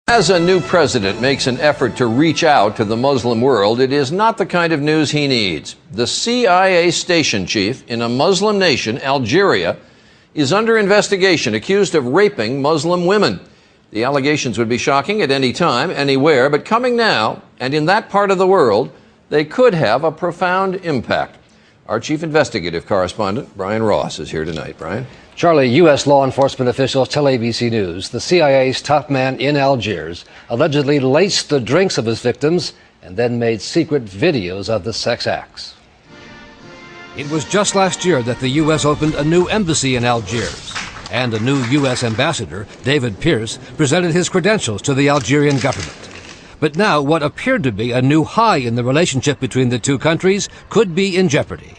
As a new president makes an effort to reach out to the Muslim world, it is not the kind of news he needs. The CIA station chief in a Muslim nation, Algeria, is under investigation, accused of raping Muslim women. The allegations would be shocking at any time, anywhere, but coming now, and in that part of the world, they could have a profound impact. Our chief investigative correspondent, Brian Ross, is here tonight. Brian? Charlie, U.S. law enforcement officials tell ABC News the CIA's top man in Algiers allegedly laced the drinks of his victims and then made secret videos of the sex acts. It was just last year that the U.S. opened a new embassy in Algiers, and a new U.S. ambassador, David Pierce, presented his credentials to the Algerian government. But now what appeared to be a new high in the relationship between the two countries could be in jeopardy.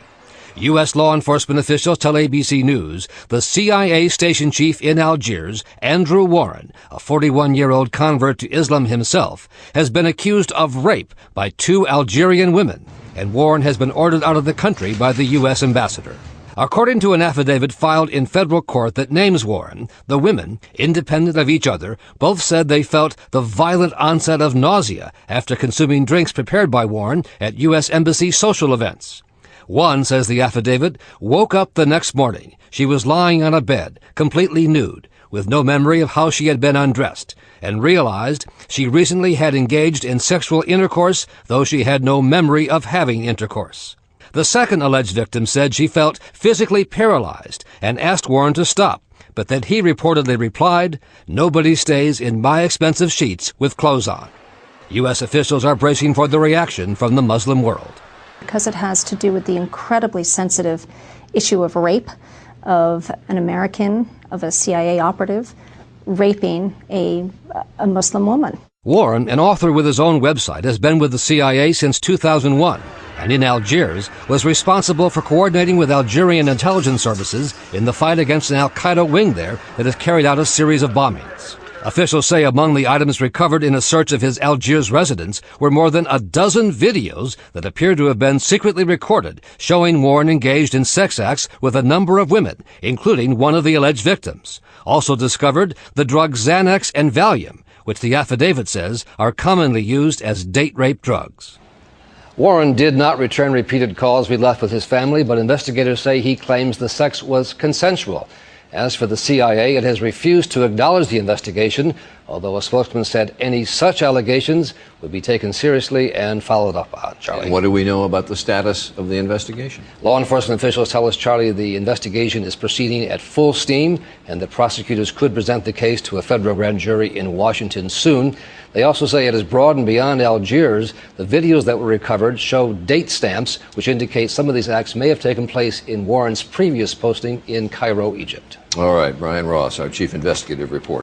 U.S. law enforcement officials tell ABC News the CIA station chief in Algiers, Andrew Warren, a 41-year-old convert to Islam himself, has been accused of rape by two Algerian women, and Warren has been ordered out of the country by the U.S. ambassador. According to an affidavit filed in federal court that names Warren, the women, independent of each other, both said they felt the violent onset of nausea after consuming drinks prepared by Warren at U.S. Embassy social events. One, says the affidavit, woke up the next morning. She was lying on a bed, completely nude, with no memory of how she had been undressed, and realized she recently had engaged in sexual intercourse, though she had no memory of having intercourse. The second alleged victim said she felt physically paralyzed and asked Warren to stop, but that he reportedly replied, "Nobody stays in my expensive sheets with clothes on." U.S. officials are bracing for the reaction from the Muslim world. Because it has to do with the incredibly sensitive issue of rape, of an American, of a CIA operative, raping a Muslim woman. Warren, an author with his own website, has been with the CIA since 2001, and in Algiers was responsible for coordinating with Algerian intelligence services in the fight against an al-Qaeda wing there that has carried out a series of bombings. Officials say among the items recovered in a search of his Algiers residence were more than a dozen videos that appear to have been secretly recorded, showing Warren engaged in sex acts with a number of women, including one of the alleged victims. Also discovered the drugs Xanax and Valium, which the affidavit says are commonly used as date rape drugs. Warren did not return repeated calls we left with his family, but investigators say he claims the sex was consensual. As for the CIA, it has refused to acknowledge the investigation, although a spokesman said any such allegations would be taken seriously and followed up on. Charlie? And what do we know about the status of the investigation? Law enforcement officials tell us, Charlie, the investigation is proceeding at full steam and that prosecutors could present the case to a federal grand jury in Washington soon. They also say it has broadened beyond Algiers. The videos that were recovered show date stamps, which indicate some of these acts may have taken place in Warren's previous posting in Cairo, Egypt. All right, Brian Ross, our chief investigative reporter.